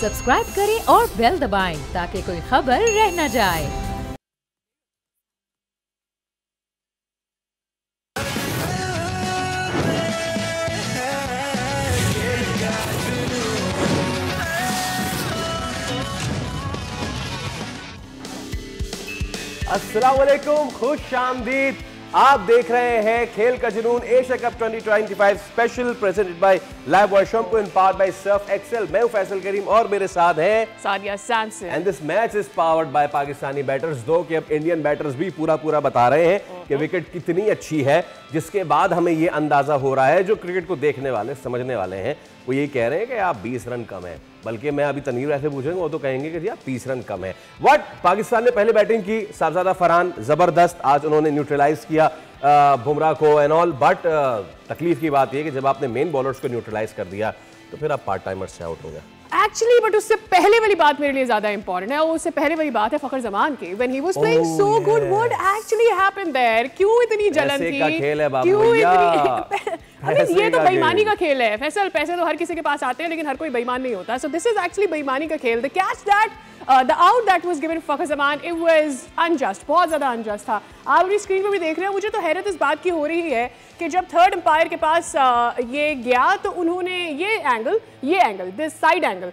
Subscribe करें और bell दबाएं ताकि कोई खबर रह न जाए। अस्सलाम वालेकुम, खुश आमदीद। आप देख रहे हैं खेल का जुनून Asia cup 2025 special presented by live voice show in powered by surf excel. मैं हूं फैसल करीम और मेरे साथ है Sadia Samson. And this match is powered by Pakistani batters. दो कि अब इंडियन बैटर्स भी पूरा बता रहे हैं कि विकेट कितनी अच्छी है, जिसके बाद हमें ये अंदाजा हो रहा है, जो क्रिकेट को देखने वाले समझने वाले हैं वो ये कह रहे हैं कि आप 20 रन कम है। बल्कि मैं अभी तनवीर ऐसे पूछेंगे वो तो कहेंगे कि जी आप 30 रन कम है। व्हाट, पाकिस्तान ने पहले बैटिंग की, साहबजादा फरहान जबरदस्त, आज उन्होंने न्यूट्रलाइज किया बुमराह को एंड ऑल, बट तकलीफ की बात यह कि जब आपने मेन बॉलर्स को न्यूट्रलाइज कर दिया तो फिर आप पार्ट टाइमर्स से आउट हो गए। एक्चुअली बट उससे पहले वाली बात मेरे लिए ज्यादा इंपॉर्टेंट है, और उससे पहले वाली बात है फखर जमान की। When he was playing so good, what actually happened there? क्यों इतनी जलन थी? का खेल है बाबू भैया। ये तो बेईमानी का खेल है फैसल। पैसे तो हर किसी के पास आते हैं लेकिन हर कोई बेईमान नहीं होता। सो दिस इज एक्चुअली बेईमानी का खेल। The catch that the out that was given Fakhar Zaman, it was unjust, बहुत ज्यादा अनजस्ट था। आप अपनी स्क्रीन पर भी देख रहे हैं। मुझे तो हैरत इस बात की हो रही है कि जब थर्ड अंपायर के पास ये गया तो उन्होंने ये एंगल दिस साइड एंगल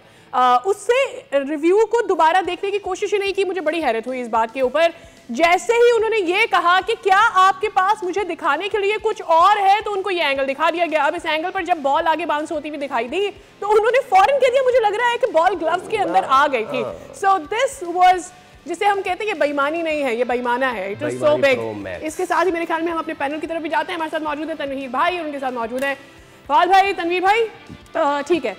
उससे रिव्यू को दोबारा देखने की कोशिश ही नहीं की। मुझे बड़ी हैरत हुई इस बात के ऊपर। जैसे ही उन्होंने ये कहा कि क्या आपके पास मुझे दिखाने के लिए कुछ और है, तो उनको ये एंगल दिखा दिया गया। अब इस एंगल पर जब बॉल आगे बाउंस होती हुई दिखाई दी तो उन्होंने फौरन कह दिया, मुझे लग रहा है कि बॉल ग्लव्स के अंदर आ गई थी। सो दिस वाज, जिसे हम कहते हैं ये बेईमानी नहीं है, ये बेईमाना है। It was so big. इसके साथ ही मेरे ख्याल में हम अपने पैनल की तरफ भी जाते हैं। हमारे साथ मौजूद है तनवीर भाई और उनके साथ मौजूद है फवाद भाई। तनवीर भाई, ठीक है,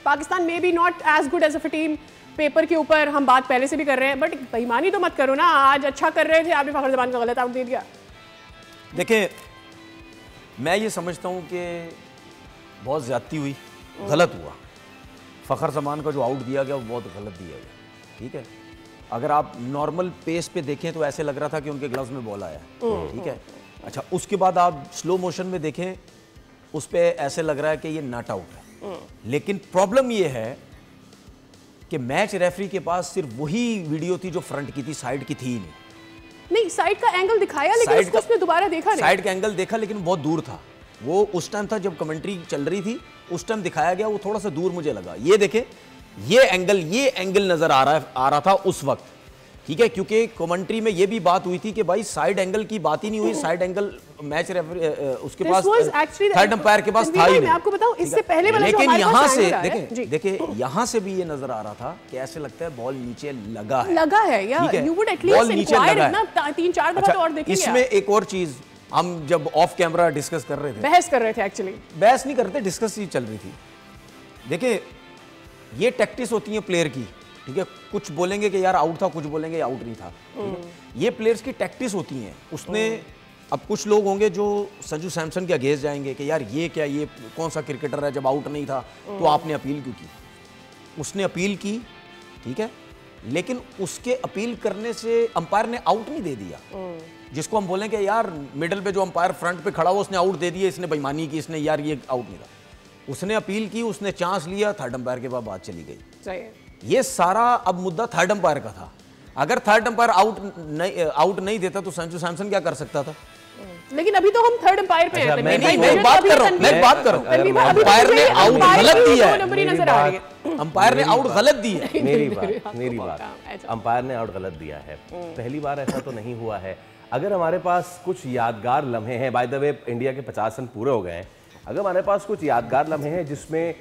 Pakistan may be not as good as a team, paper के ऊपर हम बात पहले से भी कर रहे हैं, बट बेईमानी तो मत करो ना। आज अच्छा कर रहे थे, आपने फखर जमान को गलत आउट दे दिया। देखिए, मैं ये समझता हूँ कि बहुत ज़्यादती हुई, गलत हुआ। फखर जमान का जो आउट दिया गया वो बहुत गलत दिया गया। ठीक है, अगर आप नॉर्मल पेस पे देखें तो ऐसे लग रहा था कि उनके ग्लव्स में बॉल आया। ठीक है, अच्छा, उसके बाद आप स्लो मोशन में देखें, उस पर ऐसे लग रहा है कि ये नॉट आउट है। लेकिन प्रॉब्लम ये है कि मैच रेफरी के पास सिर्फ वही वीडियो थी जो फ्रंट की थी, साइड की थी नहीं। साइड का एंगल दिखाया लेकिन उसको उसने दोबारा देखा नहीं। साइड का एंगल देखा लेकिन बहुत दूर था। वो उस टाइम था जब कमेंट्री चल रही थी, उस टाइम दिखाया गया, वो थोड़ा सा दूर मुझे लगा। ये देखें, ये एंगल नजर आ रहा था उस वक्त। ठीक है, क्योंकि कमेंट्री में ये भी बात हुई थी कि भाई साइड एंगल की बात ही नहीं हुई। साइड एंगल मैच रेफरी उसके पास थर्ड अंपायर के पास था ही नहीं। आपको बताऊं, इससे पहले वाला लेकिन यहाँ से देखिए यहाँ से भी ये नजर आ रहा था कि ऐसे लगता है बॉल नीचे लगा है या यू वुड एटलीस्ट इंक्वायर ना 3-4 दफा तो और देखेंगे। इसमें एक और चीज हम जब ऑफ कैमरा डिस्कस कर रहे थे, बहस कर रहे थे, एक्चुअली बहस नहीं करते, डिस्कस ही चल रही थी। देखिए, ये टैक्टिस होती है प्लेयर की। ठीक है, कुछ बोलेंगे कि यार आउट था, कुछ बोलेंगे आउट नहीं था। ये प्लेयर्स की टैक्टिस होती हैं। उसने अब कुछ लोग होंगे जो संजू सैमसन के अगेंस्ट जाएंगे कि यार ये क्या, ये कौन सा क्रिकेटर है, जब आउट नहीं था तो आपने अपील क्यों की? उसने अपील की, ठीक है, लेकिन उसके अपील करने से अंपायर ने आउट नहीं दे दिया। जिसको हम बोलें कि यार मिडल पे जो अंपायर फ्रंट पे खड़ा हुआ उसने आउट दे दिया, इसने बेईमानी की, इसने यार ये आउट नहीं था। उसने अपील की, उसने चांस लिया, थर्ड अंपायर के बाद बात चली गई। ये सारा अब मुद्दा थर्ड अंपायर का था। अगर थर्ड अंपायर आउट नहीं देता तो संजू सैमसन क्या कर सकता था? लेकिन अभी तो हम थर्ड अंपायर पे हैं। मैं बात कर रहा हूं। अंपायर ने आउट गलत दिया है। अंपायर ने आउट गलत दी है। मेरी बात, अंपायर ने आउट गलत दिया है। पहली बार ऐसा तो नहीं हुआ है। अगर हमारे पास कुछ यादगार लम्हे हैं, बाय द वे इंडिया के 50 रन पूरे हो गए हैं, अगर हमारे पास कुछ यादगार लम्हे हैं जिसमें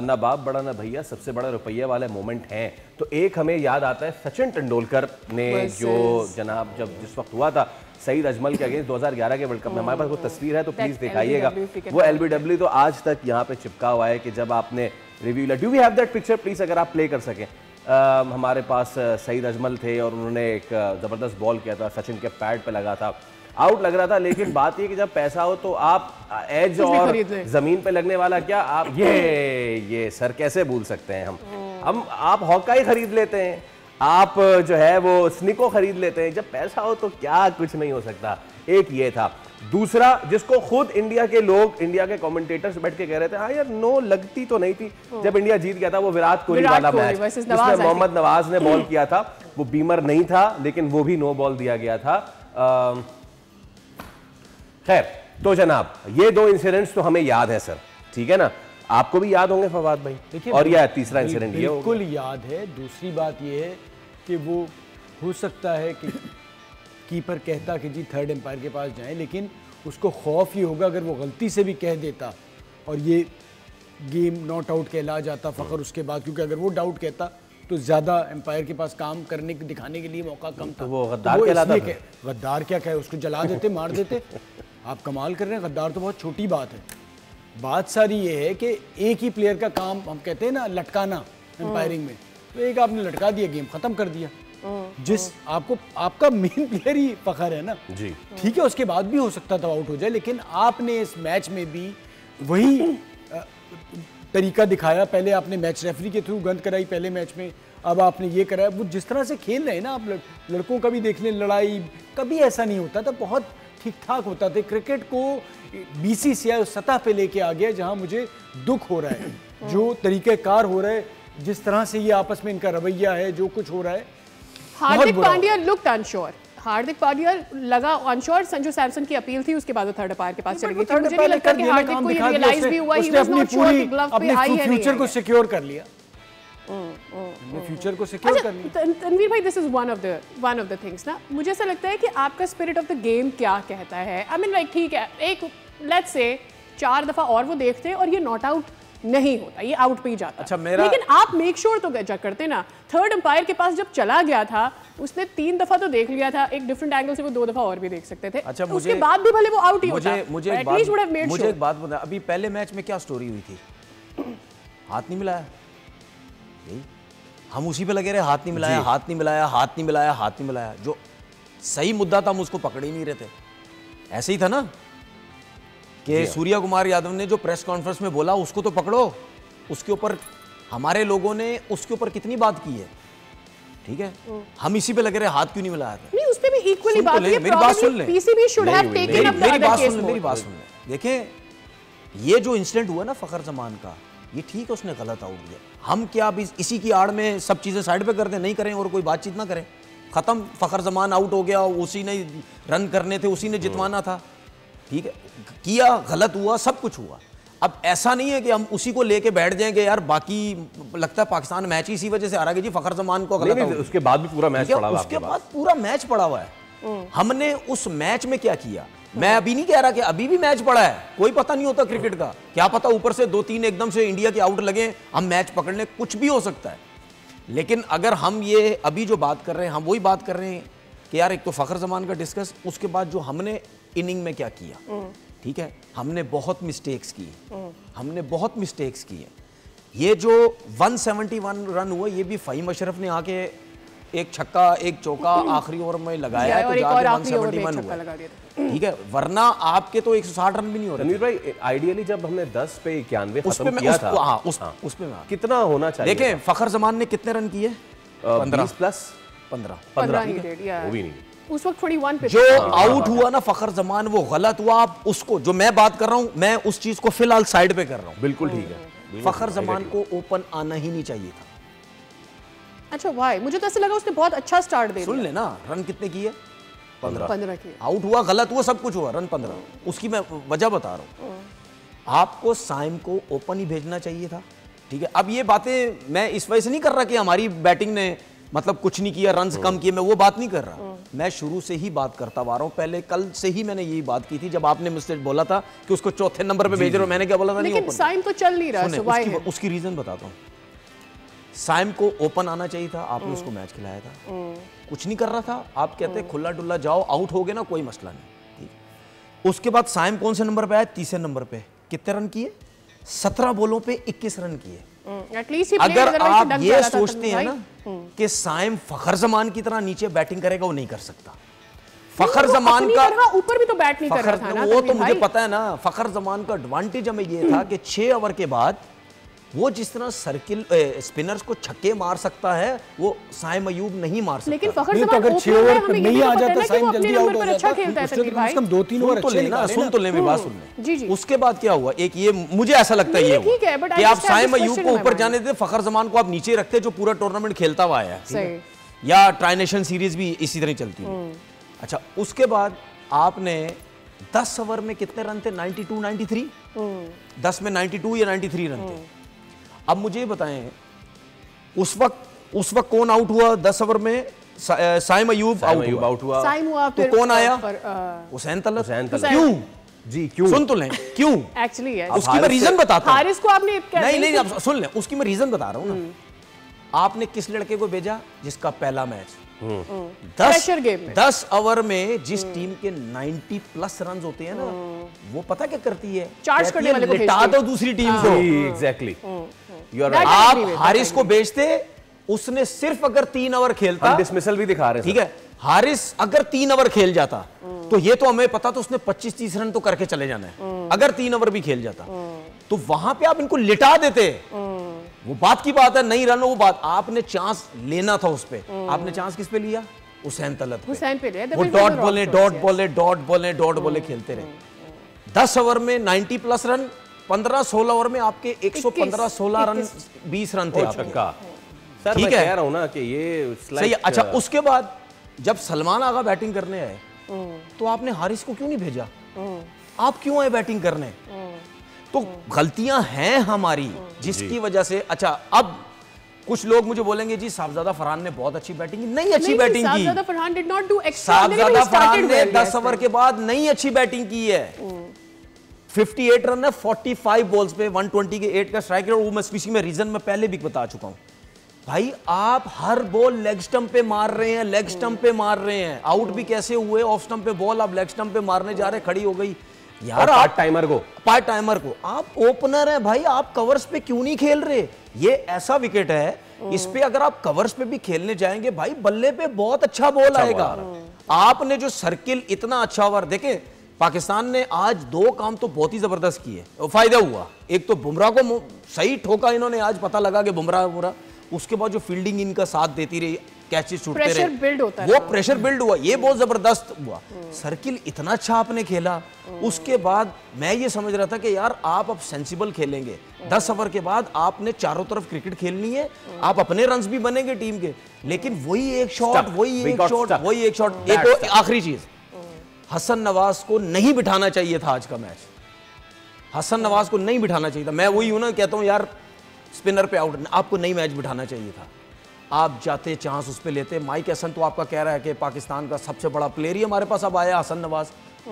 ना बाप बड़ा ना भैया सबसे बड़ा रुपये वाले मोमेंट हैं, तो एक हमें याद आता है सचिन तेंदुलकर ने जो जनाब जब जिस वक्त हुआ था सईद अजमल के अगेंस्ट 2011 के वर्ल्ड कप में, हमारे पास वो तस्वीर है तो प्लीज दिखाइएगा। वो LBW तो आज तक यहाँ पे चिपका हुआ है कि जब आपने रिव्यू लिया। Do we have that picture please, अगर आप प्ले कर सकें। हमारे पास सईद अजमल थे और उन्होंने एक जबरदस्त बॉल किया था, सचिन के पैड पे लगा था, आउट लग रहा था। लेकिन बात ये कि जब पैसा हो तो आप एज और जमीन पे लगने वाला क्या, आप ये सर कैसे भूल सकते हैं हम आप हॉकाई खरीद लेते हैं, आप जो है वो स्निको खरीद लेते हैं। जब पैसा हो तो क्या कुछ नहीं हो सकता। एक ये था। दूसरा, जिसको खुद इंडिया के लोग, इंडिया के कमेंटेटर्स बैठ के कह रहे थे हाँ यार नो लगती तो नहीं थी जब इंडिया जीत गया था, वो विराट कोहली वाला मैच जिसमें मोहम्मद नवाज ने बॉल किया था, वो बीमर नहीं था लेकिन वो भी नो बॉल दिया गया था। खैर, तो जनाब ये दो इंसिडेंट्स तो हमें याद है सर, ठीक है ना, आपको भी याद होंगे फवाद भाई? देखिए, और यह तीसरा इंसिडेंट ये बिल्कुल याद है। दूसरी बात ये है कि वो हो सकता है कि कीपर कहता कि जी थर्ड एम्पायर के पास जाएं, लेकिन उसको खौफ ही होगा अगर वो गलती से भी कह देता और ये गेम नॉट आउट कहला जाता फ़खर उसके बाद, क्योंकि अगर वो डाउट कहता तो ज़्यादा एम्पायर के पास काम करने दिखाने के लिए मौका कम था। तो वो गद्दार कहलाता था। गद्दार क्या कहे, उसको जला देते, मार देते। आप कमाल कर रहे हैं, गद्दार तो बहुत छोटी बात है। बात सारी ये है कि एक ही प्लेयर का काम, हम कहते हैं ना लटकाना एम्पायरिंग में, तो एक आपने लटका दिया, गेम खत्म कर दिया। जिस आपको आपका मेन प्लेयर ही फ़खर है ना जी, ठीक है, उसके बाद भी हो सकता था आउट हो जाए, लेकिन आपने इस मैच में भी वही तरीका दिखाया। पहले आपने मैच रेफरी के थ्रू गंद कराई पहले मैच में, अब आपने ये कराया। वो जिस तरह से खेल रहे हैं ना, आप लड़कों का भी देख लें, लड़ाई कभी ऐसा नहीं होता था, बहुत ठीक ठाक होता था। क्रिकेट को बीसीसीआई उस सतह पे लेके आ गया जहां मुझे दुख हो रहा है, जो तरीक़ेकार हो रहा है, जिस तरह से ये आपस में इनका रवैया है, जो कुछ हो रहा है। हार्दिक पांड्या लुक्ड अनश्योर, हार्दिक पांड्या लगा अनश्योर। संजू सैमसन की अपील थी, उसके बाद वो थर्ड अंपायर के पास चले गए थे। मुझे नहीं लगता कि हार्दिक को ये रियलाइज भी हुआ ही वाज नॉट श्योर कि ग्लव पे आई है, फ्यूचर को सिक्योर कर लिया, फ्यूचर को सिक्योर कर लिया। तनवीर भाई, this is one of the things ना, मुझे ऐसा लगता है कि आपका स्पिरिट ऑफ द गेम क्या कहता है। आई मीन लाइक ठीक है, एक लेट्स से 4 दफा और वो देखते और ये नॉट आउट नहीं होता, ये आउट पे ही जाता। अच्छा, लेकिन आप मेक श्योर तो करते ना, थर्ड अंपायर के पास जब चला गया था उसने 3 दफा तो देख लिया था, एक डिफरेंट एंगल से वो 2 दफा और भी देख सकते थे। अच्छा, तो उसके बाद भी भले वो आउट ही होता। मुझे एक बात बता, अभी पहले मैच में क्या स्टोरी हुई थी? हाथ नहीं मिलाया, हम उसी पे लगे रहे, हाथ नहीं मिलाया, हाथ नहीं मिलाया, हाथ नहीं मिलाया, हाथ नहीं मिलाया। जो सही मुद्दा था हम उसको पकड़ ही नहीं रहे थे। ऐसे ही था ना कि सूर्या कुमार यादव ने जो प्रेस कॉन्फ्रेंस में बोला उसको तो पकड़ो, उसके ऊपर हमारे लोगों ने उसके ऊपर कितनी बात की है, ठीक है, हम इसी पे लगे रहे, हाथ क्यों नहीं मिलाया था? नहीं, उस पे भी इक्वली बात है। मेरी बात सुन ले, PCB should have taken up the other case. मेरी बात सुन ले। देखें, ये जो इंसिडेंट हुआ ना फ़खर जमान का, ये ठीक है, उसने गलत आउट दिया। हम क्या अब इसी की आड़ में सब चीजें साइड पे कर दें, नहीं करें और कोई बातचीत ना करें, खत्म। फ़खर जमान आउट हो गया, उसी ने रन करने थे, उसी ने जितवाना था, ठीक है, किया, गलत हुआ, सब कुछ हुआ। अब ऐसा नहीं है कि हम उसी को लेके बैठ जाएंगे यार, बाकी लगता है पाकिस्तान मैच ही इसी वजह से हारा, जी फ़खर जमान को गलत आउट। उसके बाद भी पूरा मैच पड़ा हुआ है, उसके बाद पूरा मैच पड़ा हुआ है। हमने उस मैच में क्या किया, मैं अभी नहीं कह रहा कि अभी भी मैच पड़ा है, कोई पता नहीं होता क्रिकेट का, क्या पता ऊपर से 2-3 एकदम से इंडिया के आउट लगे, हम मैच पकड़ने, कुछ भी हो सकता है। लेकिन अगर हम ये अभी जो बात कर रहे हैं, हम वही बात कर रहे हैं कि यार एक तो फ़खर जमान का डिस्कस, उसके बाद जो हमने इनिंग में क्या किया, ठीक है, हमने बहुत मिस्टेक्स की, हमने बहुत मिस्टेक्स की है। ये जो 171 रन हुआ, ये भी फ़हीम अशरफ ने आके एक छक्का एक चौका आखिरी ओवर में लगाया है, तो जाके 171 हुआ, ठीक है, वरना आपके तो 160 रन भी नहीं हो रहे। रणवीर भाई, आइडियली जब हमने 10 पे 91 खत्म किया था, उस पे कितना होना चाहिए? देखें, फ़खर जमान ने कितने रन किए? 20 प्लस 15 वो भी नहीं, उस वक्त 21 पे जो आउट हुआ ना फ़खर जमान, वो गलत हुआ। आप उसको, जो मैं बात कर रहा हूं, मैं उस चीज को फिलहाल साइड पे कर रहा हूं। बिल्कुल ठीक है, फ़खर जमान को ओपन आना ही नहीं चाहिए था। अच्छा वाई, मुझे तो ऐसा लगा उसने बहुत अच्छा स्टार्ट दे दिया। सुन लेना, रन कितने किए? 15 किए। आउट हुआ, गलत हुआ, सब कुछ हुआ, रन 15। उसकी मैं वजह बता रहा हूँ। आपको साइम को ओपन ही भेजना चाहिए था, ठीक है। अब ये बातें मैं इस वजह से नहीं कर रहा कि हमारी बैटिंग ने मतलब कुछ नहीं किया, रन्स कम किए, मैं वो बात नहीं कर रहा। मैं शुरू से ही बात करता आ रहा हूँ, पहले कल से ही मैंने यही बात की थी, जब आपने मुझसे बोला था कि उसको चौथे नंबर पे भेज रहे हो, मैंने क्या बोला था? नहीं, लेकिन साइम तो चल नहीं रहा। उसकी रीजन बताता हूँ। साइम को ओपन आना चाहिए था, आपने उसको मैच खिलाया था, कुछ नहीं कर रहा था। आप कहते खुला डुल्ला जाओ, आउट हो गए ना, कोई मसला नहीं, ठीक। उसके बाद साइम कौन से नंबर पे आया? तीसरे नंबर पे। कितने रन किए? 17 बॉलों पे 21 रन किए। अगर आप ये सोचते हैं ना कि साइम फ़खर जमान की तरह नीचे बैटिंग करेगा, वो नहीं कर सकता। फ़खर जमान का ऊपर भी तो बैट नहीं कर रहा था ना, वो तो मुझे पता है ना। फ़खर जमान का एडवांटेज हमें ये था कि 6 ओवर के बाद वो जिस तरह सर्किल स्पिनर्स को छक्के मार सकता है वो साइम अयूब नहीं मार सकता। लेकिन फखर नहीं तो जमान अगर 6 ओवर पर नहीं आ जाता साइम जल्दी आउट हो अच्छा जाता, खेलता है उसने तनवीर कम भाई। से कम 2-3 ओवर अच्छे निकाले। सुन तो ले मेरी बात सुन ले। जी जी। उसके बाद क्या हुआ, एक ये मुझे ऐसा लगता है ये नहीं, ठीक है, but हुआ I कि आप just have Saim this Ayub question को in my ऊपर mind. जाने देते, फखर जमान को आप नीचे रखते जो पूरा टूर्नामेंट खेलता हुआ आया है, ठीक है? सही। या ट्राइनेशन सीरीज भी इसी तरह चलती है। अच्छा, उसके बाद आपने 10 ओवर में कितने रन थे? 92 93, 10 में 92 या 93 रन थे। अब मुझे बताएं उस वक्त कौन आउट हुआ 10 ओवर में? साइम अयूब आउट हुआ। साइम हुआ, तो फिर कौन आया? पर, हुसैन तलत। हुसैन। क्यों जी क्यों? सुन तो लें क्यों। एक्चुअली है उसकी मैं रीजन बताता हूं। हारिस को आपने नहीं आप सुन लें, उसकी मैं रीजन बता रहा हूं ना। आपने किस लड़के को भेजा जिसका पहला मैच प्रेशर गेम में 10 ओवर में जिस टीम के 90 प्लस रन होते हैं ना, वो पता क्या करती है? चार्ज करने वाले को लिटा भेजती दो दूसरी टीम को। Exactly, you are That- right. आप agree with, हारिस को बेचते, उसने सिर्फ अगर 3 ओवर खेलता, हम डिसमिसल भी दिखा रहे हैं ठीक है, हारिस अगर 3 ओवर खेल जाता तो ये तो हमें पता तो उसने 25-30 रन तो करके चले जाना है। अगर 3 ओवर भी खेल जाता तो वहां पे आप इनको लिटा देते। वो बात की बात है, नहीं रन वो बात, आपने चांस लेना था उस पे। आपने चांस किस पे लिया? हुसैन तलत पे। हुसैन पे लिया। वो डॉट बॉले खेलते रहे। 10 ओवर में 90 प्लस रन, 15-16 ओवर में आपके 115-16 रन, 20 रन थे आपके। छक्का। सर ठीक मैं है। कह रहा हूं ना कि ये सही है। अच्छा, उसके बाद जब सलमान आगा बैटिंग करने आए तो आपने हारिस को क्यों नहीं भेजा? आप क्यों आए बैटिंग करने? तो गलतियां हैं हमारी जिसकी वजह से। अच्छा, अब कुछ लोग मुझे बोलेंगे जी साहबजादा फरहान ने बहुत अच्छी बैटिंग की। नहीं अच्छी बैटिंग की। साहबजादा Farhan did not do extraordinary, साहबजादा he started Farhan ने well 10 yesterday. ओवर के बाद नहीं अच्छी बैटिंग की है। 58 रन है 45 बॉल्स पे, 120 के 8 का स्ट्राइक रेट। वो मैं इसी में रीजन मैं पहले भी बता चुका हूं। भाई आप हर बॉल लेग स्टंप पे मार रहे हैं, लेग स्टंप पे मार रहे हैं। आउट भी कैसे हुए? ऑफ स्टंप पे बॉल आप लेग स्टंप पे मारने जा रहे, खड़ी हो गई यार। पार्ट टाइमर को आप ओपनर है भाई, आप कवर्स पे क्यों नहीं खेल रहे? ये ऐसा विकेट है, इस पे अगर आप कवर्स पे भी खेलने जाएंगे भाई, बल्ले पे बहुत अच्छा बॉल आएगा। आपने जो सर्किल इतना अच्छा ओवर देखे, पाकिस्तान ने आज 2 काम तो बहुत ही जबरदस्त किए, फायदा हुआ। एक तो बुमराह को सही ठोका इन्होंने, आज पता लगा कि बुमराह। उसके बाद जो फील्डिंग इनका साथ देती रही, कैचेस छूटते रहे, प्रेशर बिल्ड होता है, वो प्रेशर बिल्ड हुआ, ये बहुत जबरदस्त हुआ। सर्किल इतना अच्छा आपने खेला। उसके बाद मैं ये समझ रहा था कि यार आप अब सेंसिबल खेलेंगे। 10 ओवर के बाद आपने चारों तरफ क्रिकेट खेलनी है, आप अपने रन्स भी बनेंगे टीम के, लेकिन वही एक शॉट, वही एक शॉट। एक और आखिरी चीज, हसन नवाज को नहीं बिठाना चाहिए था आज का मैच। हसन नवाज को नहीं बिठाना चाहिए था। मैं वही हूं ना, कहता हूं यार स्पिनर पे आउट, आपको नहीं मैच बिठाना चाहिए था। आप जाते चांस उस पे लेते। माइक हसन तो आपका कह रहा है कि पाकिस्तान का सबसे बड़ा प्लेयर ही हमारे पास अब आया हसन नवाज।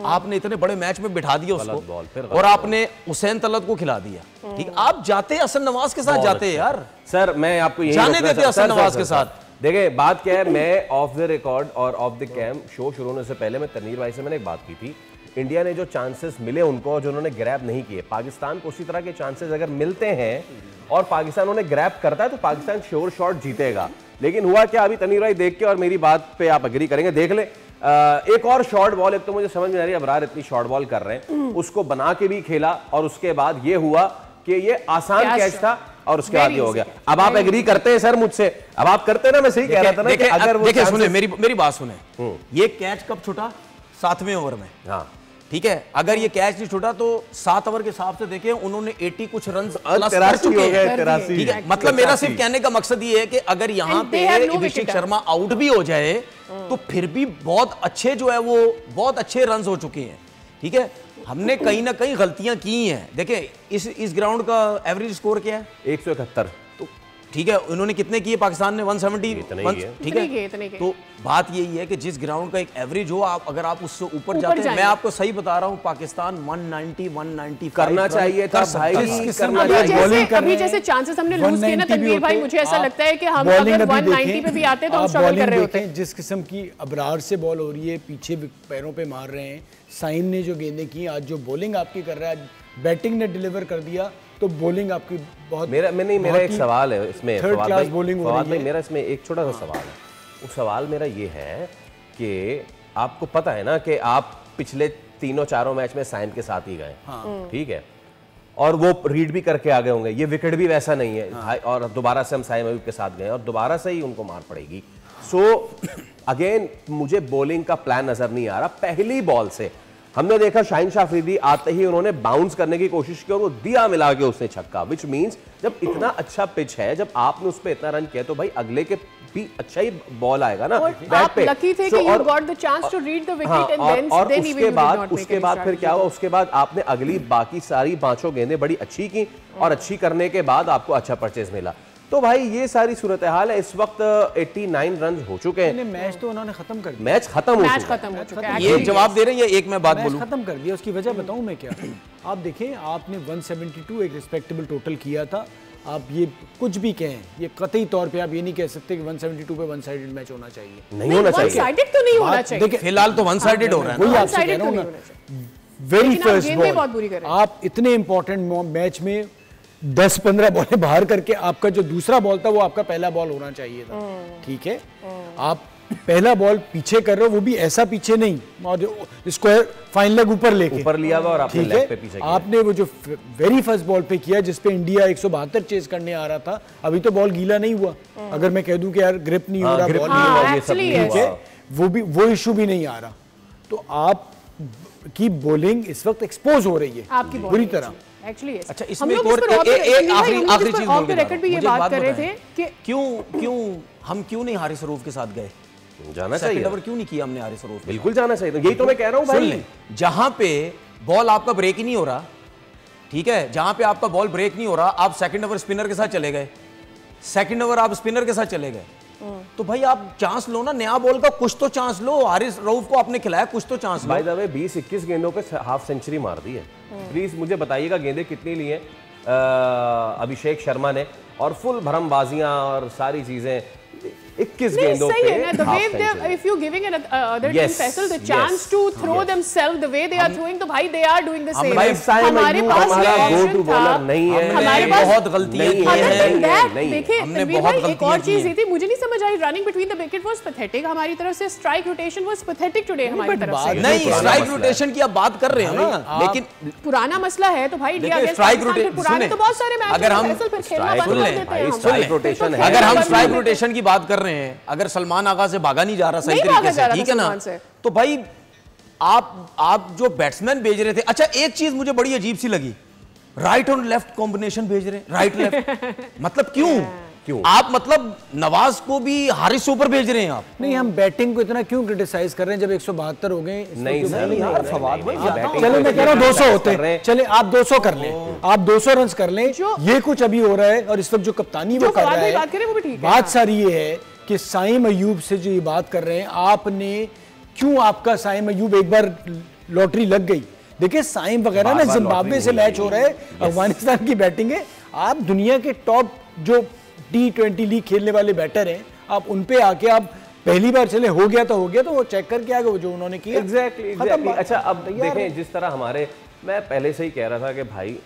आपने इतने बड़े मैच में बिठा दिया उसको, और आपने हुसैन तलत को खिला दिया। ठीक, आप जाते हसन नवाज के साथ जाते यार। सर मैं आपको यही जाने देते हसन नवाज के साथ। देखिए बात क्या है, मैं ऑफ द रिकॉर्ड और ऑफ द कैम शो शुरू होने से पहले मैं तनवीर भाई से मैंने एक बात की थी। इंडिया ने जो चांसेस मिले उनको, जो उन्होंने ग्रैब नहीं किए, पाकिस्तान को उसी तरह के चांसेस अगर मिलते हैं और पाकिस्तान उन्हें ग्रैब करता है तो पाकिस्तान श्योर शॉट जीतेगा। लेकिन हुआ क्या, अभी तनवीर भाई देख के, और मेरी बात पे आप अग्री करेंगे, देख ले एक और शॉर्ट बॉल, एक तो मुझे समझ में आ रही है अबरार इतनी शॉर्ट बॉल कर रहे हैं, उसको बना के भी खेला, और उसके बाद ये हुआ कि ये आसान कैच था, और उसके बाद ये हो गया। अब आप एग्री करते हैं सर मुझसे? अब आप करते हैं ना, मैं सही कह रहा था ना कि अगर वो देखिए सुने मेरी बात सुने, ये कैच कब छूटा? 7वें ओवर में। हाँ ठीक है, अगर ये कैच नहीं छूटा तो 7 ओवर के हिसाब से देखें उन्होंने 80 कुछ रन प्लस कर 83 चुके हो गए, हैं। 83। ठीक है, मतलब मेरा सिर्फ कहने का मकसद ये है कि अगर यहाँ And पे they have no Abhishek wicket. Sharma out भी हो जाए तो फिर भी बहुत अच्छे जो है वो बहुत अच्छे रन हो चुके हैं। ठीक है, हमने कहीं ना कहीं गलतियां की हैं। देखें इस ग्राउंड का एवरेज स्कोर क्या है? 171। तो ठीक है, उन्होंने कितने किए? पाकिस्तान ने 170। इतने ही है। ठीक इतने है, के। तो बात यही है कि जिस ग्राउंड का एक एवरेज हो, आप अगर आप उससे ऊपर जाते हैं, मैं आपको सही बता रहा हूं, पाकिस्तान 190 190 करना चाहिए था भाई। अभी जैसे चांसेस हमने लूज किए ना तनवीर भाई, मुझे ऐसा लगता है कि हम अगर 190 पे भी आते तो हम स्ट्रगल कर रहे होते। जिस किस्म की अबरार से बॉल हो रही है, पीछे पैरों पे मार रहे हैं, साइम ने जो गेंदें की, आज जो बॉलिंग आपकी कर रहा है, बैटिंग ने डिलीवर कर दिया, तो बॉलिंग आपकी बहुत मेरा एक सवाल है इसमें, थर्ड क्लास बॉलिंग हो रही है। मेरा इसमें एक छोटा सा सवाल है। वो सवाल मेरा ये है कि आपको पता है ना कि आप पिछले 3-4 मैच में साइम के साथ ही गए, ठीक है, और वो रीड भी करके आ गए होंगे, ये विकेट भी वैसा नहीं है और दोबारा से हम साइम अयूब के साथ गए और दोबारा से ही उनको मार पड़ेगी। सो अगेन मुझे बॉलिंग का प्लान नजर नहीं आ रहा। पहली बॉल से हमने देखा शाहीन शाह अफरीदी आते ही उन्होंने बाउंस करने की कोशिश की और वो दिया मिला के उसने छक्का, विच मींस जब इतना अच्छा पिच है, जब आपने उस पर इतना रन किया तो भाई अगले के भी अच्छा ही बॉल आएगा ना। आप लकी थे कि you got the chance to read the wicket and then उसके बाद फिर क्या हुआ, उसके बाद आपने अगली बाकी सारी पांचों गेंदें बड़ी अच्छी की और अच्छी करने के बाद आपको अच्छा परचेज मिला। तो भाई ये सारी सूरत हाल है। इस वक्त 89 रन हो चुके हैं। मैच तो उन्होंने खत्म कर दिया, मैच खत्म हो चुका है। ये जवाब दे रहे हैं, एक मैं बात बोलूं, खत्म कर दिया। उसकी वजह बताऊं मैं क्या? आप देखें, आपने 172 एक रिस्पेक्टेबल टोटल किया था। आप ये कुछ भी कहें, ये कतई तौर पे आप ये नहीं कह सकते कि 172 पे वन साइडेड मैच होना चाहिए। नहीं होना चाहिए, वन साइडेड तो नहीं होना चाहिए। देखिए फिलहाल तो वन साइडेड हो रहा है, वही आपसे कह रहा हूं ना। वेरी फर्स्ट बॉल आप इतने इंपॉर्टेंट मैच में 10-15 बॉलें बाहर करके आपका जो दूसरा बॉल था वो आपका पहला बॉल होना चाहिए था। ठीक है, आप पहला बॉल पीछे कर रहे हो, वो भी ऐसा पीछे नहीं, और स्क्वायर फाइन लेग ऊपर लेके ऊपर लिया हुआ और आपने लेग पे पीछे किया। आपने वो जो वेरी फर्स्ट बॉल पे किया जिसपे इंडिया 172 चेज करने आ रहा था, अभी तो बॉल गीला नहीं हुआ। अगर मैं कह दूं कि यार ग्रिप नहीं हो रहा, बॉल नहीं हो रहा, वो इशू भी नहीं आ रहा। तो आप की बॉलिंग इस वक्त एक्सपोज हो रही है बुरी तरह। अच्छा, इसमें एक आखिरी चीज बोल के रिकॉर्ड भी ये बात कर रहे थे कि क्यों नहीं हारिस रऊफ के साथ गए? जाना चाहिए, ओवर क्यों नहीं किया हमने हारिस रऊफ? बिल्कुल जाना चाहिए। तो यही तो मैं कह रहा हूं भाई, जहां पे बॉल आपका ब्रेक ही नहीं हो रहा, ठीक है, जहां पे आपका बॉल ब्रेक नहीं हो रहा, आप सेकंड ओवर स्पिनर के साथ चले गए, सेकंड ओवर आप स्पिनर के साथ चले गए, तो भाई आप चांस लो ना, नया बॉल का कुछ तो चांस लो। हारिस रऊफ को आपने खिलाया, कुछ तो chance low. By the way 20-21 गेंदों पे हाफ सेंचुरी मार दी है। प्लीज मुझे बताइएगा गेंदें कितनी ली हैं अभिषेक शर्मा ने, और फुल भरमबाजियां और सारी चीजें 21 गेंदों पे half century. if you giving other team Faisal the chance to throw themselves the way they are throwing, तो भाई they are doing the same। हमारे पास गो टू बॉलर नहीं है, हमारे पास बहुत गलतियां की हैं। देखिए तनवीर भाई, एक और चीज थी, मुझे नहीं समझ आई, running between the wicket was pathetic हमारी तरफ से, strike rotation was pathetic today हमारी तरफ से। नहीं, स्ट्राइक रोटेशन की आप बात कर रहे हो ना, लेकिन पुराना मसला है तो भाई इंडिया अगेंस्ट स्ट्राइक पाकिस्तान के पुराने तो बहुत सारे मैच अगर हम फैसल फिर खेलना बंद कर देते हैं। स्ट्राइक रोटेशन है, अगर हम स्ट्राइक रोटेशन की बात कर रहे हैं, अगर सलमान आगा से भागा नहीं जा रहा सही तरीके से, ठीक है ना, तो भाई आप जो बैट्समैन भेज रहे थे। अच्छा, एक चीज मुझे बड़ी अजीब सी लगी, राइट और लेफ्ट कॉम्बिनेशन भेज रहे, राइट लेफ्ट मतलब क्यों आप, मतलब नवाज को भी हारिस से ऊपर भेज रहे हैं आप? नहीं, हम बैटिंग को इतना क्यों क्रिटिसाइज कर रहे हैं जब 172 हो गए? नहीं यार फवाद भाई, चले मैं कह रहा हूं 200 होते हैं, चले आप 200 कर लें, आप 200 रन कर लें, ये कुछ अभी हो रहा है। और इस वक्त जो कप्तानी वो कर रहा है, बात सारी ये है कि साइम अयूब से जो ये बात कर रहे हैं, आपने क्यों, आपका साइम अयूब एक बार लॉटरी लग गई। देखिए साइम वगैरह ना जिम्बाब्वे से मैच हो रहा है, अफगानिस्तान की बैटिंग है, आप दुनिया के टॉप जो T20 लीग खेलने वाले बैटर हैं, आप उन पे आके आप पहली बार चले हो गया तो हो गया, तो वो चेक करके आगे वो जो उन्होंने किया। एग्जैक्टली। अच्छा, अब देखें जिस तरह हमारे, मैं पहले से ही कह रहा था कि भाई,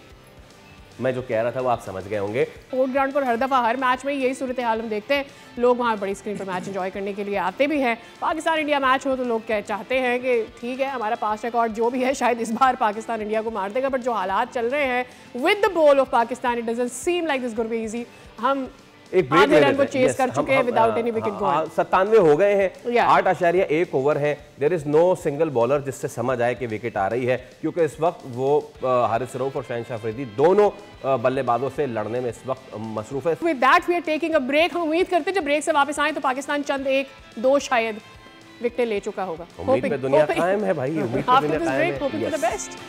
मैं जो कह रहा था वो आप समझ गए होंगे। स्पोर्ट ग्राउंड पर हर दफा हर मैच में यही सूरत हाल हम देखते हैं, लोग वहाँ बड़ी स्क्रीन पर मैच एंजॉय करने के लिए आते भी हैं। पाकिस्तान इंडिया मैच हो तो लोग चाहते हैं कि ठीक है हमारा पास्ट रिकॉर्ड जो भी है शायद इस बार पाकिस्तान इंडिया को मार देगा, बट जो हालात चल रहे हैं with the ball of Pakistan, it doesn't seem like this going to be easy. हम एक ब्रेक ले लेते हैं, चेस कर चुके हैं विदाउट एनी विकेट गोल। 97 हो गए हैं, 8.1 ओवर है, there is no single bowler जिससे समझ आए कि विकेट आ रही है, क्योंकि इस वक्त वो हारिस रऊफ और शाहीन शाह अफरीदी दोनों बल्लेबाजों से लड़ने में इस वक्त मसरूफ है। With that we are taking a break. हम उम्मीद करते हैं जब ब्रेक से वापस आए तो पाकिस्तान चंद 1-2 शायद विकेट ले चुका होगा। उम्मीद पे दुनिया कायम है भाई, उम्मीद पे दुनिया कायम है। Hoping for the best.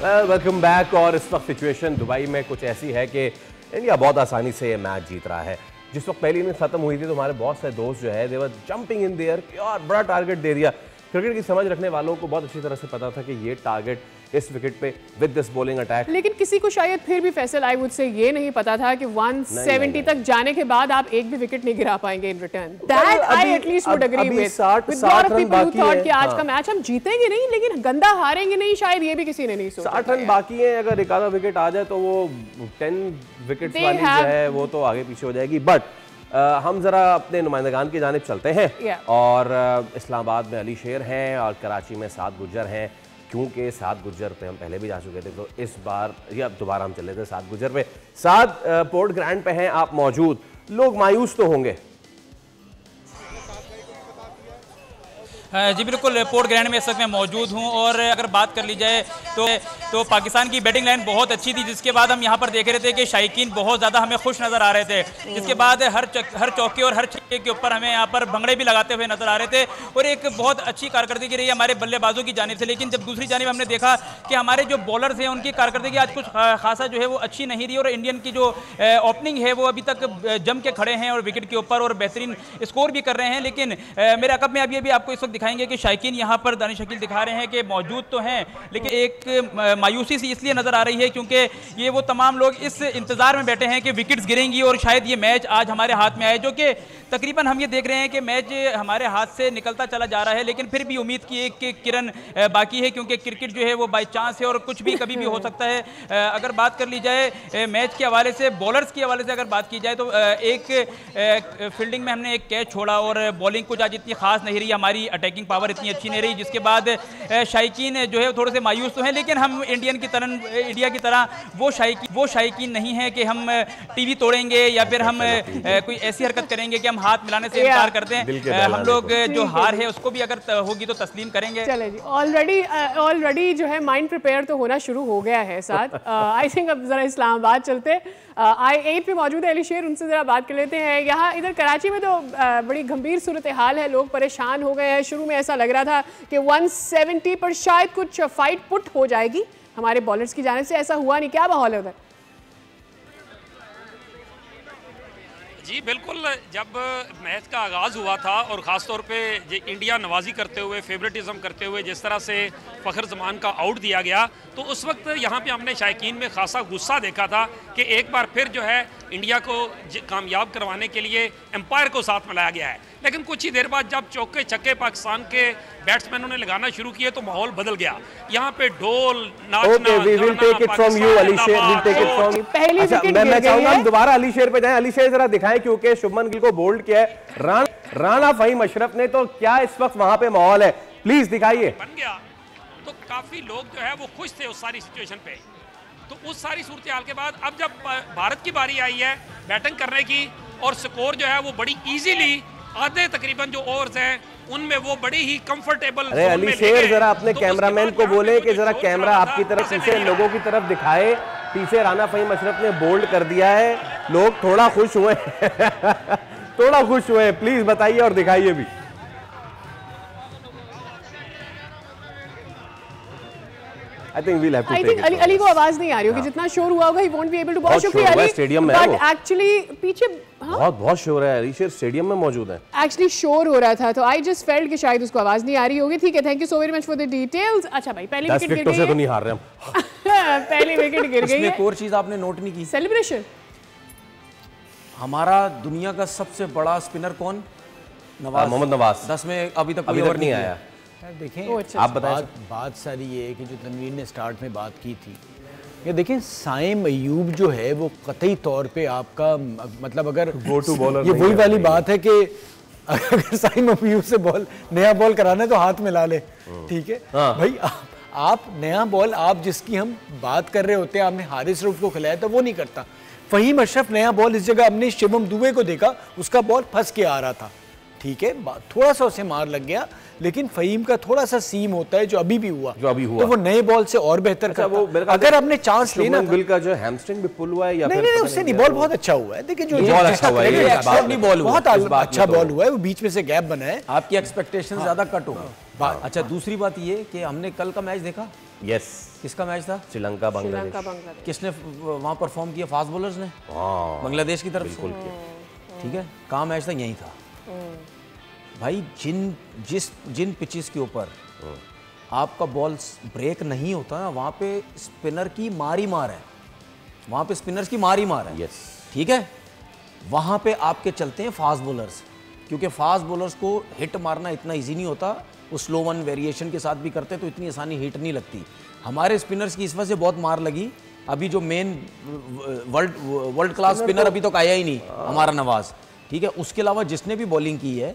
Welcome back. और इस वक्त सिचुएशन दुबई में कुछ ऐसी है कि इंडिया बहुत आसानी से ये मैच जीत रहा है। जिस वक्त पहली इनिंग खत्म हुई थी तो हमारे बहुत सारे दोस्त जो है दे वर जंपिंग इन देयर, और बड़ा टारगेट दे दिया। क्रिकेट की समझ रखने वालों को बहुत अच्छी तरह से पता था कि ये टारगेट इस विकेट पे विद दिस बॉलिंग अटैक। लेकिन किसी को शायद फिर भी फैसल आई वुड से ये नहीं पता था कि 170 तक जाने के बाद आप एक भी विकेट नहीं गिरा पाएंगे in return. That I at least would agree with 60 run बाकी है कि आज का मैच हम जीतेंगे नहीं लेकिन गंदा हारेंगे नहीं, शायद ये भी किसी ने नहीं सोचा। 60 रन बाकी है, अगर एक आधा विकेट आ जाए तो वो 10 विकेट्स वाली जो है वो तो आगे पीछे हो जाएगी। बट हम जरा अपने नुमाइंदगान की जानिब चलते हैं और इस्लामाबाद में अली शेर हैं और कराची में साद गुज्जर हैं। क्योंकि साद गुज्जर पे हम पहले भी जा चुके थे तो इस बार या दोबारा हम चले थे साद गुज्जर पे। साद पोर्ट ग्रैंड पे हैं आप मौजूद, लोग मायूस तो होंगे। जी बिल्कुल, पोर्ट ग्रैंड में इस वक्त मैं मौजूद हूं और अगर बात कर ली जाए तो पाकिस्तान की बैटिंग लाइन बहुत अच्छी थी, जिसके बाद हम यहां पर देख रहे थे कि शायकीन बहुत ज़्यादा हमें खुश नज़र आ रहे थे। जिसके बाद हर चौके और हर छक्के के ऊपर हमें यहां पर भंगड़े भी लगाते हुए नजर आ रहे थे और एक बहुत अच्छी कारकर्दगी रही हमारे बल्लेबाजों की जानिब से। लेकिन जब दूसरी जानिब हमने देखा कि हमारे जो बॉलर्स हैं उनकी कारकर्दगी आज कुछ खासा जो है वो अच्छी नहीं रही और इंडियन की जो ओपनिंग है वो अभी तक जम के खड़े हैं और विकेट के ऊपर और बेहतरीन स्कोर भी कर रहे हैं। लेकिन मेरे अकब में अभी आपको इस वक्त दिखाएंगे कि शायकीन यहाँ पर दानिश शकील दिखा रहे हैं कि मौजूद तो हैं, लेकिन एक मायूसी सी इसलिए नजर आ रही है क्योंकि ये वो तमाम लोग इस इंतजार में बैठे हैं कि विकेट्स गिरेंगी और शायद ये मैच आज हमारे हाथ में आए, जो कि तकरीबन हम ये देख रहे हैं कि मैच हमारे हाथ से निकलता चला जा रहा है। लेकिन फिर भी उम्मीद की एक किरण बाकी है क्योंकि क्रिकेट जो है वो बाई चांस है और कुछ भी कभी भी हो सकता है। अगर बात कर ली जाए मैच के हवाले से, बॉलर्स के हवाले से अगर बात की जाए तो एक फील्डिंग में हमने एक कैच छोड़ा और बॉलिंग कुछ आज इतनी खास नहीं रही, हमारी अटैकिंग पावर इतनी अच्छी नहीं रही, जिसके बाद शायकीन जो है थोड़े से मायूस तो हैं। लेकिन हम इंडिया की तरह वो शायकीन नहीं है कि हम टीवी तोड़ेंगे या फिर हम कोई ऐसी हरकत करेंगे कि हम हाथ मिलाने से इनकार कर दें। हम लोग जो हार है उसको भी अगर होगी तो तस्लीम करेंगे। चले जी, ऑलरेडी जो है माइंड प्रिपेयर तो होना शुरू हो गया है साथ। आई थिंक अब जरा इस्लामाबाद चलते। I8 पे मौजूद है अली शेर, उनसे ज़रा बात कर लेते हैं। यहाँ इधर कराची में तो बड़ी गंभीर सूरत हाल है, लोग परेशान हो गए हैं। शुरू में ऐसा लग रहा था कि 170 पर शायद कुछ फाइट पुट हो जाएगी हमारे बॉलर्स की जाने से, ऐसा हुआ नहीं। क्या माहौल है उधर? जी बिल्कुल, जब मैच का आगाज़ हुआ था और ख़ास तौर पे इंडिया नवाजी करते हुए, फेवरेटिज्म करते हुए जिस तरह से फ़खर जमान का आउट दिया गया, तो उस वक्त यहाँ पे हमने शायकीन में खासा गुस्सा देखा था कि एक बार फिर जो है इंडिया को कामयाब करवाने के लिए एम्पायर को साथ मिलाया गया है। लेकिन कुछ ही देर बाद जब चौके छक्के पाकिस्तान के बैट्समैनों ने लगाना शुरू किए तो माहौल बदल गया। यहाँ पे ढोल नाचना, मैं चाहूंगा हम दोबारा अली शेर पे जाएं। अली शेर जरा दिखाएं क्योंकि शुभमन गिल को बोल्ड किया है राणा फहीम अशरफ ने, तो क्या इस वक्त वहां पे माहौल है, प्लीज दिखाइए। बन गया तो काफी लोग जो है वो खुश थे उस सारी सिचुएशन पे। तो उस सारी सूरत हाल के बाद अब जब भारत की बारी आई है बैटिंग करने की और स्कोर जो है वो बड़ी इजीली आधे तकरीबन जो ओवर्स हैं उनमें वो बड़ी ही कंफर्टेबल। अरे अली शेर जरा अपने कैमरामैन को बोले कि जरा कैमरा आपकी तरफ पीछे लोगों की तरफ दिखाए। पीछे राणा फहीम अशरफ ने बोल्ड कर दिया है, लोग थोड़ा खुश हुए थोड़ा खुश हुए, प्लीज बताइए और दिखाइए भी। I think we'll have to take it. Ali को आवाज नहीं आ रही होगी, जितना शोर हुआ होगा he won't be able to। बहुत शुक्रिया अली, स्टेडियम में बट एक्चुअली पीछे बहुत शोर है। अली शेर स्टेडियम में मौजूद है, एक्चुअली शोर हो रहा था तो आई जस्ट फेल्ट कि शायद उसको आवाज नहीं आ रही होगी। ठीक है, thank you so very much for the details. अच्छा भाई, पहली विकेट गिर गई है तो नहीं हार रहे हम पहली विकेट गिर गई है। एक और चीज आपने नोट नहीं की, सेलिब्रेशन। हमारा दुनिया का सबसे बड़ा स्पिनर कौन? मोहम्मद नवाज। 10 में अभी तक अभी ओवर नहीं आया। देखें आप बताएं, बात सारी ये है कि जो तनवीर ने स्टार्ट में बात की थी, ये देखें साइम अयूब जो है वो कतई तौर पे आपका मतलब अगर गो टू बॉलर, ये वही वाली बात है कि अगर साइम अयूब से नया बॉल कराना है तो हाथ मिला ले, ठीक है भाई। आप नया बॉल, आप जिसकी हम बात कर रहे होते हैं, आपने हारिस रऊफ को खिलाया तो वो नहीं करता। फहीम अशरफ नया बॉल, इस जगह हमने शिवम दुबे को देखा, उसका बॉल फंस के आ रहा था, ठीक है, थोड़ा सा उसे मार लग गया, लेकिन फहीम का थोड़ा सा सीम होता है जो अभी भी हुआ तो वो नए बॉल से और बेहतर करता। वो अगर आपने चांस लेना था, गिल का जो हैमस्ट्रिंग भी पुल हुआ है या नहीं उससे नहीं, बॉल बहुत अच्छा हुआ है। देखिए जो बॉल अच्छा हुआ है, बहुत अच्छा बॉल हुआ है, वो बीच में से गैप बना है। आपकी एक्सपेक्टेशन ज्यादा कट हो गई। अच्छा, दूसरी बात ये कि हमने कल का मैच देखा। यस, किसका मैच था? श्रीलंका बांग्लादेश। किसने वहां परफॉर्म किया? फास्ट बॉलर्स ने, बांग्लादेश की तरफ बिल्कुल किया, ठीक है। कहाँ मैच था? यही था भाई। जिन पिचेस के ऊपर आपका बॉल ब्रेक नहीं होता ना, वहाँ पे स्पिनर की मार ही मार है, वहाँ पे स्पिनर्स की मार ही मार है। यस, ठीक है, वहाँ पे आपके चलते हैं फास्ट बॉलर्स, क्योंकि फास्ट बॉलर्स को हिट मारना इतना इजी नहीं होता, वो स्लो वन वेरिएशन के साथ भी करते तो इतनी आसानी हिट नहीं लगती। हमारे स्पिनर्स की इस वजह से बहुत मार लगी। अभी जो मेन वर्ल्ड क्लास स्पिनर अभी तक आया ही नहीं, हमारा नवाज, ठीक है, उसके अलावा जिसने भी बॉलिंग की है,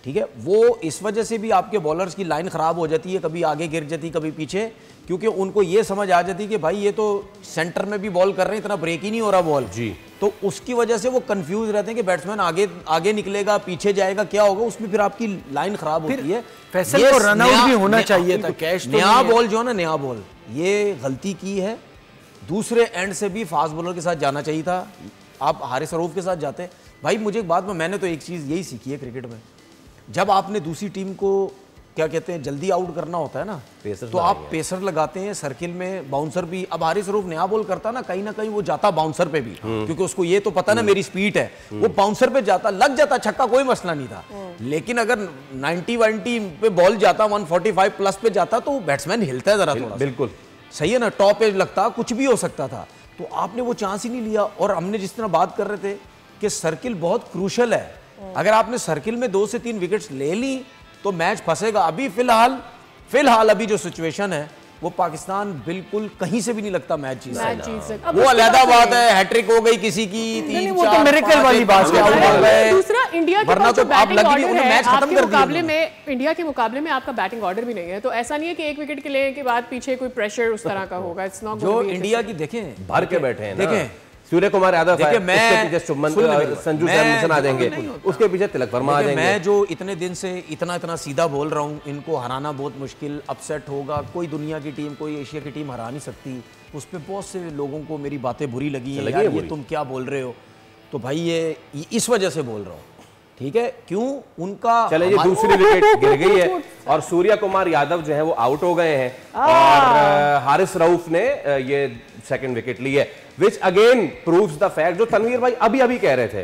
ठीक है, वो इस वजह से भी आपके बॉलर्स की लाइन खराब हो जाती है, कभी आगे गिर जाती कभी पीछे, क्योंकि उनको ये समझ आ जाती कि भाई ये तो सेंटर में भी बॉल कर रहे हैं, इतना ब्रेक ही नहीं हो रहा बॉल जी, तो उसकी वजह से वो कंफ्यूज रहते हैं कि बैट्समैन आगे निकलेगा पीछे जाएगा क्या होगा, उसमें फिर आपकी लाइन खराब होती है। फैसल को रन आउट भी होना चाहिए था, कैश नया बॉल जो है ना, नया बॉल, ये गलती की है। दूसरे एंड से भी फास्ट बॉलर के साथ जाना चाहिए था, आप हारिस रऊफ के साथ जाते। भाई मुझे एक बात में, मैंने तो एक चीज़ यही सीखी है क्रिकेट में, जब आपने दूसरी टीम को क्या कहते हैं जल्दी आउट करना होता है ना, तो आप पेसर लगाते हैं सर्किल में, बाउंसर भी। अब हारिस रऊफ नया बॉल करता ना, कहीं ना कहीं वो जाता बाउंसर पे भी, क्योंकि उसको ये तो पता ना मेरी स्पीड है, वो बाउंसर पे जाता, लग जाता छक्का, कोई मसला नहीं था। लेकिन अगर 90-1 पे बॉल जाता, 145 प्लस पे जाता, तो बैट्समैन हिलता है जरा थोड़ा, बिल्कुल सही है ना, टॉप एज लगता, कुछ भी हो सकता था। तो आपने वो चांस ही नहीं लिया। और हमने जिस तरह बात कर रहे थे कि सर्किल बहुत क्रूशल है, अगर आपने सर्किल में 2 से 3 विकेट्स ले ली तो मैच फंसेगा। अभी फिलहाल अभी जो सिचुएशन है, वो पाकिस्तान बिल्कुल कहीं से भी नहीं लगता मैच जीत सकता। वो अलहदा बात है, हैट्रिक हो गई किसी की, 3-4 मिरेकल वाली बात है। दूसरा, इंडिया के पास जो बैटिंग ऑर्डर है, मैच खत्म कर मुकाबले में, इंडिया के मुकाबले में आपका बैटिंग ऑर्डर भी नहीं है, तो ऐसा नहीं है कि 1 विकेट के लेने के बाद पीछे कोई प्रेशर उस तरह का होगा। इट्स नॉट जो इंडिया की देखें भर के बैठे हैं, देखें सूर्य कुमार यादव, देखिए मैं पीछे संजू सैमसन आ जाएंगे, उसके पीछे तिलक वर्मा आ जाएंगे। मैं जो इतने दिन से इतना सीधा बोल रहा हूँ, इनको हराना बहुत मुश्किल, अपसेट होगा, कोई दुनिया की टीम, कोई एशिया की टीम हरा नहीं सकती। उस पर बहुत से लोगों को मेरी बातें बुरी लगी हैं, यार ये तुम क्या बोल रहे हो। तो भाई ये इस वजह से बोल रहा हूँ, ठीक है, क्यों उनका चले ये दूसरी विकेट गिर गई है और सूर्य कुमार यादव जो है वो आउट हो गए हैं और हारिस रऊफ ने ये सेकंड विकेट ली है, which again proves the fact जो तनवीर भाई अभी कह रहे थे,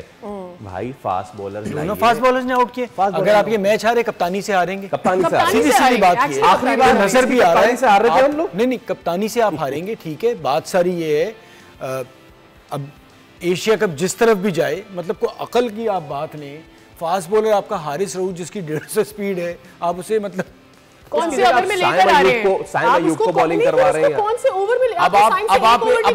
भाई फास्ट बॉलर्स दोनों फास्ट बॉलर्स ने आउट किए। अगर आप ये मैच हारे, कप्तानी से हारेंगे, कप्तानी से सीधी बात है। आखिरी बार नजर भी आ रहा है, से हार रहे थे हम लोग। नहीं, कप्तानी से आप हारेंगे, ठीक है, बात सारी ये है। अब एशिया कप जिस तरफ भी जाए, मतलब को अकल की आप बात नहीं, फास्ट बॉलर आपका हारिस रऊफ जिसकी 150 स्पीड है, आप उसे मतलब कौन से ओवर में लेकर आ रहे हैं, साइम अयूब को बॉलिंग करवा रहे हैं, कौन से ओवर में अब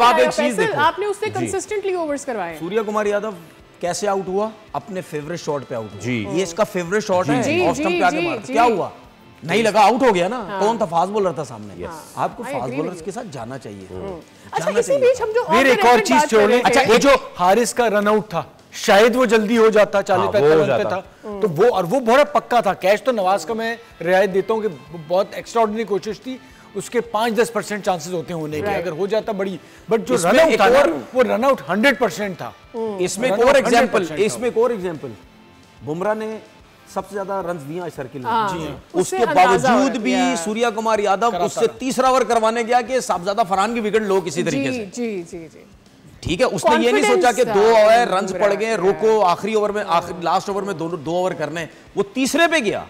आप एक चीज देखो, आपने उससे कंसिस्टेंटली ओवर्स करवाए। सूर्य कुमार यादव कैसे आउट हुआ? अपने फेवरेट शॉट पे आउट हुआ। जी, ये इसका फेवरेट शॉट है, ऑफ स्टंप पे आके मारा, क्या हुआ? नहीं लगा, आउट हो गया ना। कौन था? फास्ट बॉलर था सामने। आपको फास्ट बॉलर्स के साथ जाना चाहिए। अच्छा, इसी बीच हम जो फिर एक और चीज छोड़ें, अच्छा ये जो हारिस का रन आउट था, शायद वो जल्दी हो जाता, 40-45 रन पे था, तो वो और वो बहुत पक्का था। कैच तो नवाज का मैं रियायत देता हूँ कि बहुत एक्स्ट्राऑर्डिनरी कोशिश थी, उसके 5-10% चांसेस होते हैं होने के, अगर हो जाता बड़ी, बट जो रन आउट था वो रन आउट 100% था। इसमें एक और एग्जांपल, बुमराह ने सबसे ज्यादा रन दिए आज सर्किल में, उसके बावजूद भी सूर्य कुमार यादव उससे तीसरा ओवर करवाने गया कि साहबजादा फरहान की विकेट लो किसी तरीके से। जी, ठीक है, उसने ये नहीं सोचा कि 2 ओवर रन पड़ गए, रोको, आखिरी ओवर में, लास्ट ओवर में 2 ओवर करने, वो तीसरे पे गया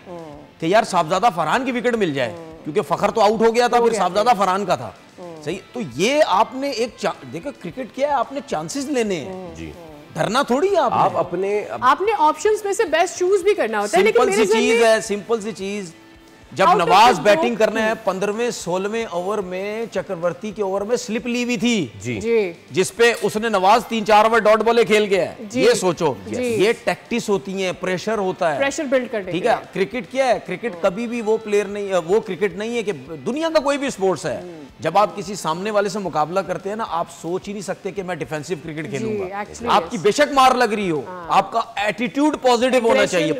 कि यार साहबजादा फरहान की विकेट मिल जाए, क्योंकि फखर तो आउट हो गया था, फिर साहबजादा फरहान का था। सही, तो ये आपने एक देखो क्रिकेट क्या है, आपने चांसेस लेने हैं जी, डरना थोड़ी है। आप आपने ऑप्शंस में से बेस्ट चूज भी करना होता है। लेकिन सिंपल सी चीज, जब नवाज बैटिंग करने हैं 15वें 16वें ओवर में चक्रवर्ती के ओवर में स्लिप ली हुई थी जी, जिसपे उसने नवाज 3-4 ओवर डॉट बॉले खेल गया है। ये सोचो, ये टैक्टिस होती है, प्रेशर होता है, प्रेशर बिल्ड करने। ठीक है, क्रिकेट क्या है? क्रिकेट कभी भी वो प्लेयर नहीं है, वो क्रिकेट नहीं है कि दुनिया का कोई भी स्पोर्ट्स है, जब आप किसी सामने वाले से मुकाबला करते हैं ना, आप सोच ही नहीं सकते कि मैं डिफेंसिव क्रिकेट खेलूंगा। आपकी बेशक मार लग रही हो, आपका एटीट्यूड पॉजिटिव होना चाहिए,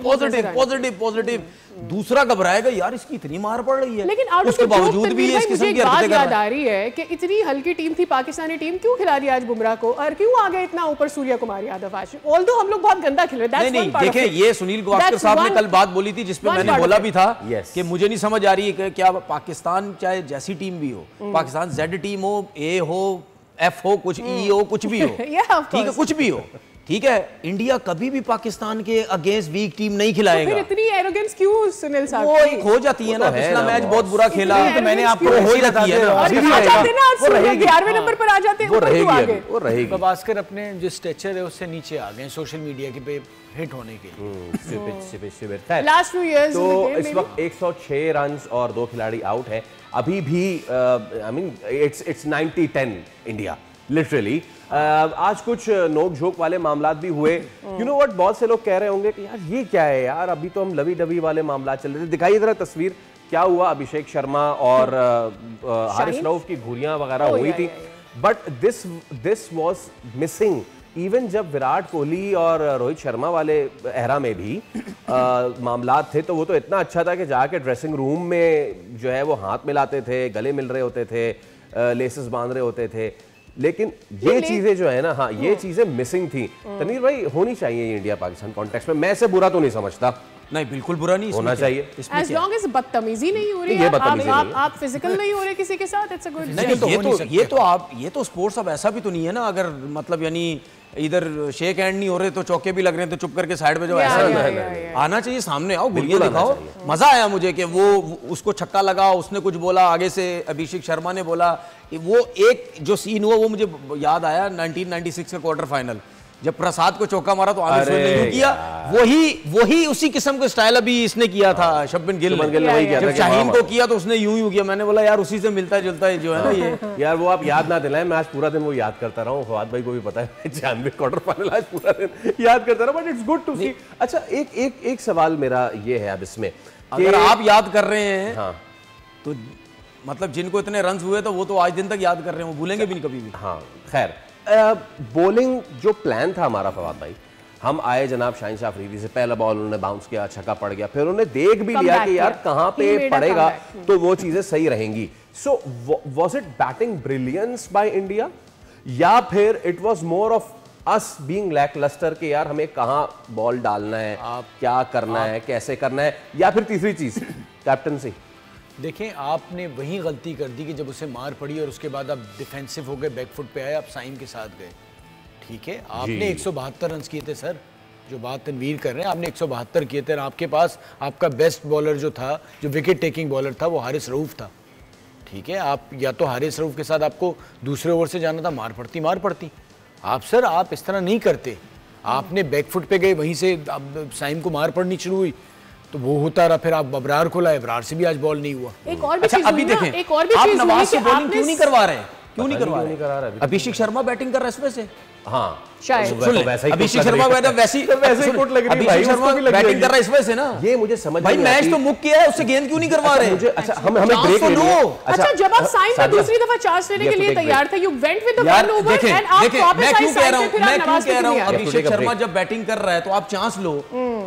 पॉजिटिव। दूसरा घबराएगा, यार इसकी इतनी मार पड़ रही है, लेकिन उसके बावजूद भी इस किस्म की हरकतें याद आ रही है कि इतनी हल्की टीम थी पाकिस्तानी टीम, क्यों खिला दिया आज बुमराह को, और क्यों आ गए इतना ऊपर सूर्य कुमार यादव आज? ऑल्दो हम लोग बहुत गंदा खेल रहे। नहीं, देखिए ये सुनील गावस्कर साहब ने कल बात बोली थी, जिसपे मैंने बोला भी था कि मुझे नहीं समझ आ रही है कि क्या पाकिस्तान चाहे जैसी टीम भी हो, पाकिस्तान जेड टीम हो, ए हो, एफ हो, कुछ ई हो, कुछ भी हो, ठीक है, कुछ भी हो, ठीक है, इंडिया कभी भी पाकिस्तान के अगेंस्ट वीक टीम नहीं खिलाएगा। फिर इतनी एरोगेंस क्यों सुनील साहब? वो एक हो जाती है ना, पिछला मैच बहुत बुरा खेला, तो मैंने आपको हो ही जाती है ना। आ जाते ना, 11वें नंबर पर आ जाते हैं, वो रहेगी। गवास्कर अपने जो स्ट्रेचर है उससे नीचे आ गए सोशल मीडिया के पे हिट होने के लिए। लास्ट फ्यू इयर्स तो इस वक्त 106 रन और 2 खिलाड़ी आउट है। अभी भी I mean it's 90-10 India literally. आज कुछ नोक झोंक वाले मामलात भी हुए। यू नो व्हाट, बहुत से लोग कह रहे होंगे कि यार ये क्या है यार, अभी तो हम लवी डवी वाले मामलात चल रहे थे। दिखाइए जरा तस्वीर, क्या हुआ? अभिषेक शर्मा और हारिस रऊफ की घुरियां वगैरह हुई थी, but this was missing. Even जब विराट कोहली और रोहित शर्मा वाले एरा में भी मामलात थे, तो वो तो इतना अच्छा था कि जाके ड्रेसिंग रूम में जो है वो हाथ मिलाते थे, गले मिल रहे होते थे, लेसेस बांध रहे होते थे। लेकिन ये चीजें जो है ना, हाँ ये चीजें मिसिंग थी। तनीर भाई, होनी चाहिए ये इंडिया पाकिस्तान कॉन्टेक्स्ट में। मैं इसे बुरा तो नहीं समझता, नहीं बिल्कुल बुरा नहीं होना चाहिए। As long as बदतमीजी नहीं हो रही है, आप फिजिकल नहीं हो रहे किसी के साथ, इट्स अ गुड। नहीं, ये तो स्पोर्ट्स अब ऐसा भी तो नहीं है ना, अगर मतलब यानी इधर शेक हैंड नहीं हो रहे तो चौके भी लग रहे हैं, तो चुप करके साइड पे जो ऐसा आना चाहिए, सामने आओ, घुरियां दिखाओ। मजा आया मुझे कि वो उसको छक्का लगा, उसने कुछ बोला, आगे से अभिषेक शर्मा ने बोला। वो एक जो सीन हुआ वो मुझे याद आया 1996 का क्वार्टर फाइनल, जब प्रसाद को चौका मारा तो आमिर ने यूं किया। वही उसी किस्म का स्टाइल अभी इसने किया था, शब्बिन गिल ने वही किया था। जब शाहीन को किया तो उसने यूं किया। मैंने बोला यार उसी से मिलता जुलता है जो है ना ये। यार वो आप याद ना दिलाएं, मैं आज पूरा दिन वो याद करता रहा हूँ। फवाद भाई को भी पता है, 96 क्वार्टर फाइनल आज पूरा दिन याद करता रहा, बट इट्स गुड टू सी। अच्छा, एक सवाल मेरा ये है अब इसमें, अगर आप याद कर रहे हैं हाँ, तो मतलब जिनको इतने रन हुए तो वो तो आज दिन तक याद कर रहे हैं, वो भूलेंगे भी नहीं कभी भी। हाँ खैर, बॉलिंग जो प्लान था हमारा फवाद भाई, हम आए जनाब शाहीन शाह अफरीदी से, पहला बॉल उन्होंने बाउंस किया, छक्का पड़ गया, फिर उन्होंने देख भी लिया कि यार कहां पे पड़ेगा तो वो चीजें सही रहेंगी। So was it batting brilliance by India, या फिर it was more of us being lacklustre के यार हमें कहां बॉल डालना है, क्या करना है, कैसे करना है, या फिर तीसरी चीज कैप्टनसी? देखें, आपने वही गलती कर दी कि जब उसे मार पड़ी और उसके बाद आप डिफेंसिव हो गए, बैकफुट पे आए, आप साइम के साथ गए। ठीक है, आपने 172 रन किए थे सर, जो बात तनवीर कर रहे हैं, आपने 172 किए थे। आपके पास आपका बेस्ट बॉलर जो था, जो विकेट टेकिंग बॉलर था, वो हारिस रऊफ था। ठीक है, आप या तो हारिस रऊफ के साथ आपको दूसरे ओवर से जाना था, मार पड़ती। आप इस तरह नहीं करते। आपने बैकफुट पे गए, वहीं से साइम को मार पड़नी शुरू हुई, तो वो होता रहा। फिर आप अबरार को लाए, अबरार से भी आज बॉल नहीं हुआ। एक और भी चीज अभी देखें, एक और भी आप चीज नवाज से बॉलिंग आपने क्यों नहीं करवा रहे हैं? क्यों नहीं करवा रहे? अभिषेक शर्मा बैटिंग कर रहा है इसमें से। हाँ शायद अभिषेक शर्मा वैसे ही कोट लग रही है। अभिषेक शर्मा बैटिंग कर रहा है इसमें से ना, ये मुझे समझ भाई मैच तो मुक किया है, उससे गेंद क्यों नहीं करवा रहे? मुझे अच्छा, हमें ब्रेक ले लो। अच्छा, जब आप साइम पे दूसरी दफा चांस लेने के लिए तैयार थे, you went with the one over and आप वापस मैं क्यों कह रहा हूं, अभिषेक अभिषेक शर्मा जब बैटिंग कर रहा है तो आप चांस लो,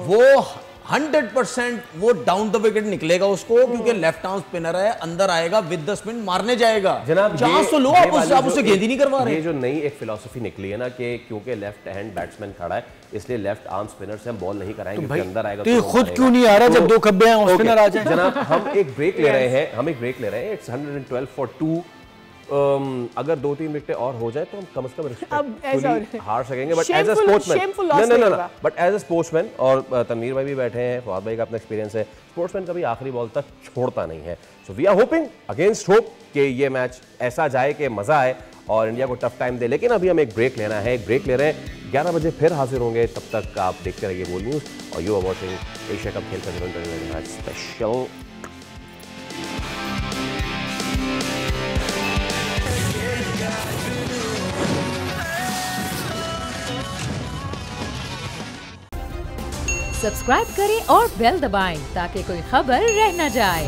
वो 100% वो डाउन द विकेट निकलेगा उसको, क्योंकि लेफ्ट आर्म स्पिनर है, अंदर आएगा विद द स्पिन मारने जाएगा। जनाब चांस तो लो, आप उसे गेंद ही नहीं करवा रहे। ये जो नई एक फिलॉसफी निकली है ना कि क्योंकि लेफ्ट हैंड बैट्समैन खड़ा है, इसलिए लेफ्ट आर्म स्पिनर से हम बॉल नहीं कराएंगे, तो अंदर आएगा तो खुद क्यों नहीं आ रहा जब दो खब्बे हैं स्पिनर आ जाए? जनाब हम एक ब्रेक ले रहे हैं, इट्स 112 फॉर 2। अगर 2-3 विकेटें और हो जाए तो हम कम से कम रिस्पेक्टफुली हार सकेंगे, but as a sportsman but as a sportsman, और तनवीर भाई भी बैठे हैं, फवाद भाई का अपना एक्सपीरियंस है, स्पोर्ट्समैन कभी आखिरी बॉल तक छोड़ता नहीं है। So we are hoping against hope कि ये मैच ऐसा जाए कि मजा आए और इंडिया को टफ टाइम दे। लेकिन अभी हम एक ब्रेक लेना है, एक ब्रेक ले रहे हैं, 11 बजे फिर हाजिर होंगे। तब तक आप देखते रहिए बोल न्यूज़, और you are watching Asia cup खेल का मैच स्पेशल। सब्सक्राइब करें और बेल दबाएं ताकि कोई खबर रह न जाए।